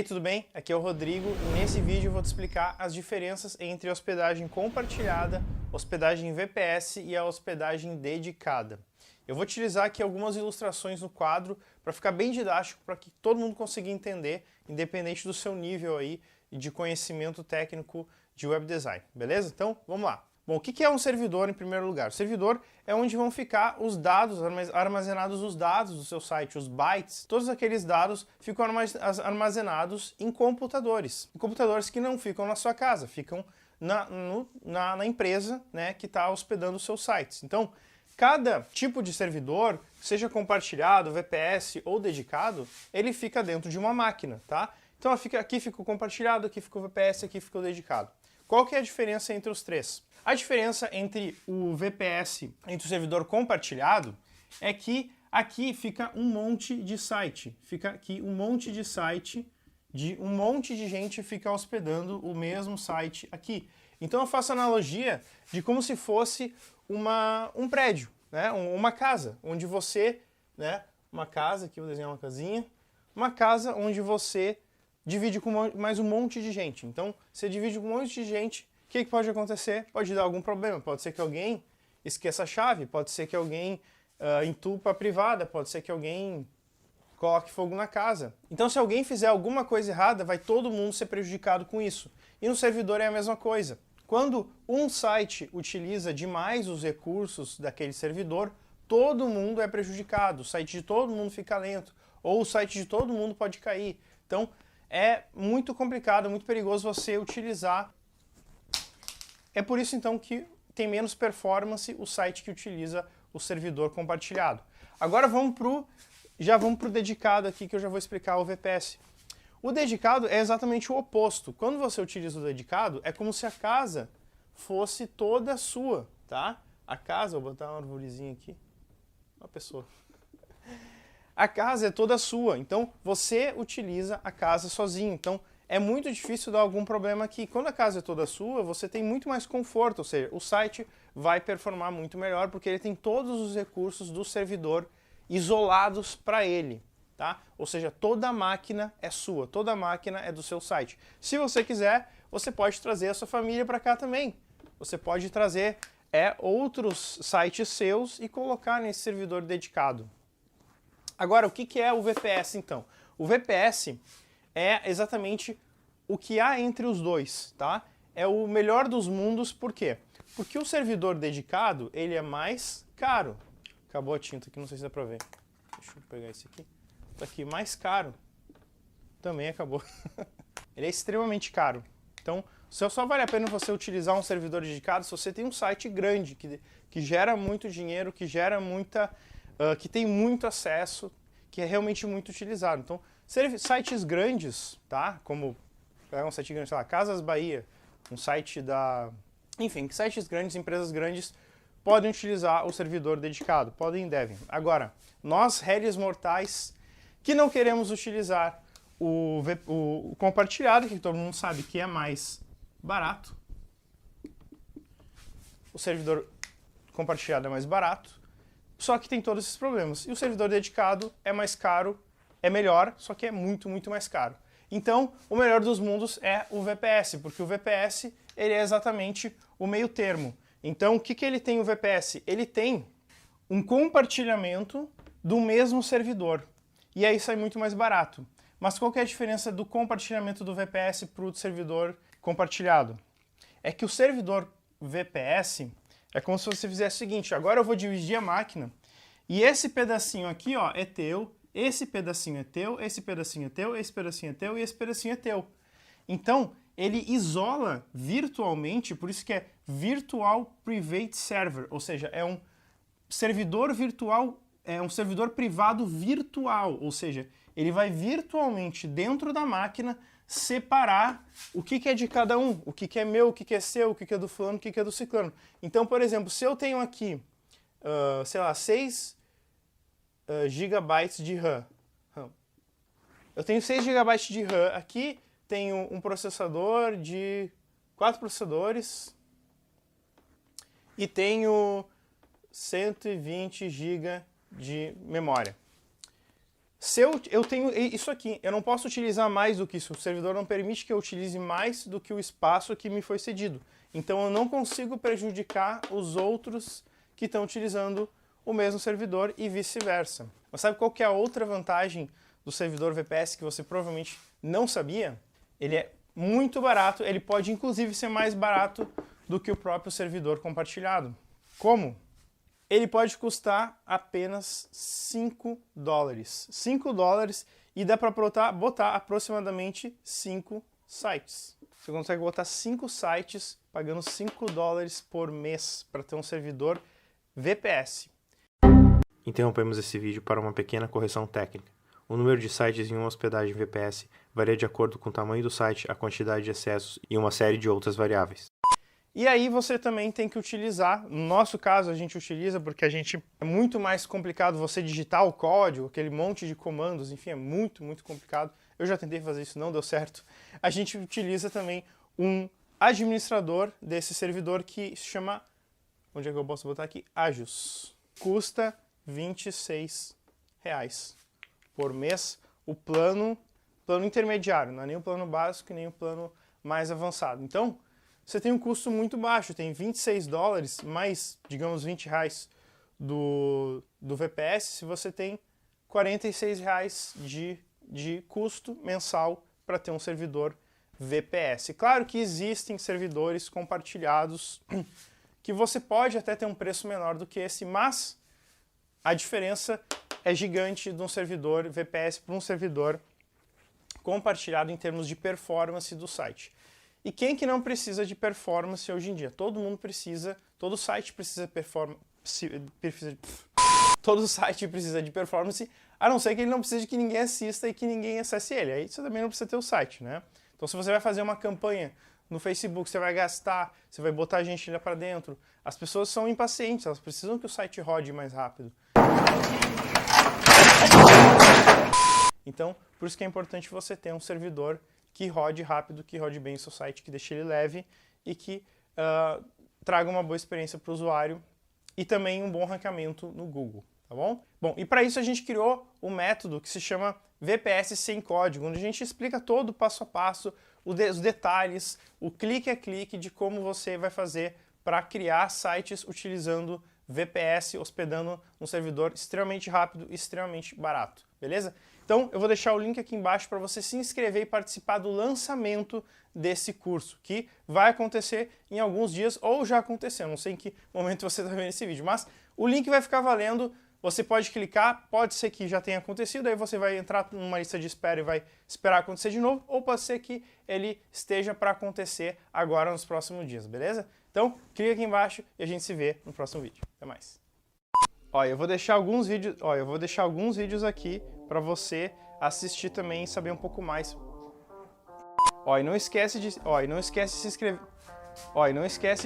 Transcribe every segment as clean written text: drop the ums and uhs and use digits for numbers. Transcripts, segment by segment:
tudo bem? Aqui é o Rodrigo e nesse vídeo eu vou te explicar as diferenças entre a hospedagem compartilhada, hospedagem VPS e a hospedagem dedicada. Eu vou utilizar aqui algumas ilustrações no quadro para ficar bem didático, para que todo mundo consiga entender, independente do seu nível aí de conhecimento técnico de web design, beleza? Então, vamos lá. Bom, o que é um servidor em primeiro lugar? O servidor é onde vão ficar os dados, armazenados os dados do seu site, os bytes. Todos aqueles dados ficam armazenados em computadores. Computadores que não ficam na sua casa, ficam na empresa, né, que está hospedando os seus sites. Então, cada tipo de servidor, seja compartilhado, VPS ou dedicado, ele fica dentro de uma máquina, tá? Então aqui fica o compartilhado, aqui fica o VPS, aqui fica o dedicado. Qual que é a diferença entre os três? A diferença entre o VPS, entre o servidor compartilhado, é que aqui fica um monte de site. Fica aqui um monte de site, um monte de gente fica hospedando o mesmo site aqui. Então eu faço analogia de como se fosse um prédio, né? Uma casa, onde você, né? Uma casa, aqui eu vou desenhar uma casinha, uma casa onde você divide com mais um monte de gente. Então, você divide com um monte de gente, o que pode acontecer? Pode dar algum problema, pode ser que alguém esqueça a chave, pode ser que alguém entupa a privada, pode ser que alguém coloque fogo na casa. Então, se alguém fizer alguma coisa errada, vai todo mundo ser prejudicado com isso. E no servidor é a mesma coisa. Quando um site utiliza demais os recursos daquele servidor, todo mundo é prejudicado, o site de todo mundo fica lento, ou o site de todo mundo pode cair. Então, é muito complicado, muito perigoso você utilizar. É por isso, então, que tem menos performance o site que utiliza o servidor compartilhado. Agora já vamos para o dedicado aqui, que eu já vou explicar o VPS. O dedicado é exatamente o oposto. Quando você utiliza o dedicado, é como se a casa fosse toda sua, tá? A casa, vou botar uma arvorezinha aqui. Uma pessoa. A casa é toda sua, então você utiliza a casa sozinho. Então é muito difícil dar algum problema aqui. Quando a casa é toda sua, você tem muito mais conforto, ou seja, o site vai performar muito melhor porque ele tem todos os recursos do servidor isolados para ele, tá? Ou seja, toda a máquina é sua, toda a máquina é do seu site. Se você quiser, você pode trazer a sua família para cá também. Você pode trazer outros sites seus e colocar nesse servidor dedicado. Agora, o que é o VPS, então? O VPS é exatamente o que há entre os dois, tá? É o melhor dos mundos, por quê? Porque o servidor dedicado, ele é mais caro. Acabou a tinta aqui, não sei se dá pra ver. Deixa eu pegar esse aqui. Tá aqui, mais caro. Também acabou. Ele é extremamente caro. Então, só vale a pena você utilizar um servidor dedicado se você tem um site grande, que gera muito dinheiro, que gera que tem muito acesso, que é realmente muito utilizado. Então, sites grandes, tá? Como um site grande, sei lá, Casas Bahia, um site enfim, sites grandes, empresas grandes, podem utilizar o servidor dedicado, podem e devem. Agora, nós, réis mortais, que não queremos utilizar o compartilhado, que todo mundo sabe que é mais barato, o servidor compartilhado é mais barato, só que tem todos esses problemas. E o servidor dedicado é mais caro, é melhor, só que é muito, muito mais caro. Então, o melhor dos mundos é o VPS, porque o VPS ele é exatamente o meio termo. Então, o que ele tem o VPS? Ele tem um compartilhamento do mesmo servidor. E aí sai muito mais barato. Mas qual que é a diferença do compartilhamento do VPS para o servidor compartilhado? É que o servidor VPS é como se você fizesse o seguinte: agora eu vou dividir a máquina e esse pedacinho aqui, ó, é teu, esse pedacinho é teu, esse pedacinho é teu, esse pedacinho é teu e esse pedacinho é teu. Então, ele isola virtualmente, por isso que é Virtual Private Server, ou seja, é um servidor virtual, é um servidor privado virtual, ou seja, ele vai virtualmente dentro da máquina separar o que é de cada um, o que é meu, o que é seu, o que é do fulano, o que é do ciclano. Então, por exemplo, se eu tenho aqui, sei lá, 6 GB de RAM, eu tenho 6 GB de RAM aqui, tenho um processador de 4 processadores e tenho 120 GB de memória. Se eu tenho isso aqui, eu não posso utilizar mais do que isso. O servidor não permite que eu utilize mais do que o espaço que me foi cedido. Então eu não consigo prejudicar os outros que estão utilizando o mesmo servidor e vice-versa. Mas sabe qual que é a outra vantagem do servidor VPS que você provavelmente não sabia? Ele é muito barato, ele pode inclusive ser mais barato do que o próprio servidor compartilhado. Como? Ele pode custar apenas $5. $5 e dá para botar aproximadamente 5 sites. Você consegue botar 5 sites pagando $5 por mês para ter um servidor VPS. Interrompemos esse vídeo para uma pequena correção técnica. O número de sites em uma hospedagem VPS varia de acordo com o tamanho do site, a quantidade de acessos e uma série de outras variáveis. E aí você também tem que utilizar, no nosso caso a gente utiliza porque é muito mais complicado você digitar o código, aquele monte de comandos, enfim, é muito complicado. Eu já tentei fazer isso, não deu certo. A gente utiliza também um administrador desse servidor que se chama, onde é que eu posso botar aqui? Agios. Custa R$26 por mês. O plano intermediário, não é nem o plano básico nem o plano mais avançado. Então, você tem um custo muito baixo, tem $26 mais, digamos, R$20 do VPS, se você tem R$46 de custo mensal para ter um servidor VPS. Claro que existem servidores compartilhados que você pode até ter um preço menor do que esse, mas a diferença é gigante de um servidor VPS para um servidor compartilhado em termos de performance do site. E quem que não precisa de performance hoje em dia? Todo mundo precisa, todo site precisa todo site precisa de performance, a não ser que ele não precise que ninguém assista e que ninguém acesse ele. Aí você também não precisa ter o site, né? Então se você vai fazer uma campanha no Facebook, você vai gastar, você vai botar gente lá para dentro, as pessoas são impacientes, elas precisam que o site rode mais rápido. Então, por isso que é importante você ter um servidor que rode rápido, que rode bem o seu site, que deixe ele leve e que traga uma boa experiência para o usuário e também um bom ranqueamento no Google, tá bom? Bom, e para isso a gente criou um método que se chama VPS sem código, onde a gente explica todo o passo a passo, os detalhes, o clique a clique de como você vai fazer para criar sites utilizando VPS, hospedando um servidor extremamente rápido e extremamente barato, beleza? Então, eu vou deixar o link aqui embaixo para você se inscrever e participar do lançamento desse curso, que vai acontecer em alguns dias, ou já aconteceu, não sei em que momento você está vendo esse vídeo, mas o link vai ficar valendo, você pode clicar, pode ser que já tenha acontecido, aí você vai entrar numa lista de espera e vai esperar acontecer de novo, ou pode ser que ele esteja para acontecer agora nos próximos dias, beleza? Então, clica aqui embaixo e a gente se vê no próximo vídeo. Até mais. Eu vou deixar alguns vídeos aqui para você assistir também e saber um pouco mais. E não esquece de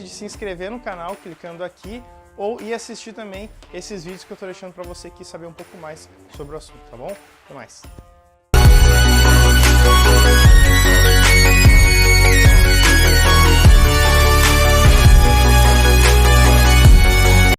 se inscrever no canal clicando aqui e assistir também esses vídeos que eu estou deixando para você aqui saber um pouco mais sobre o assunto, tá bom? Até mais.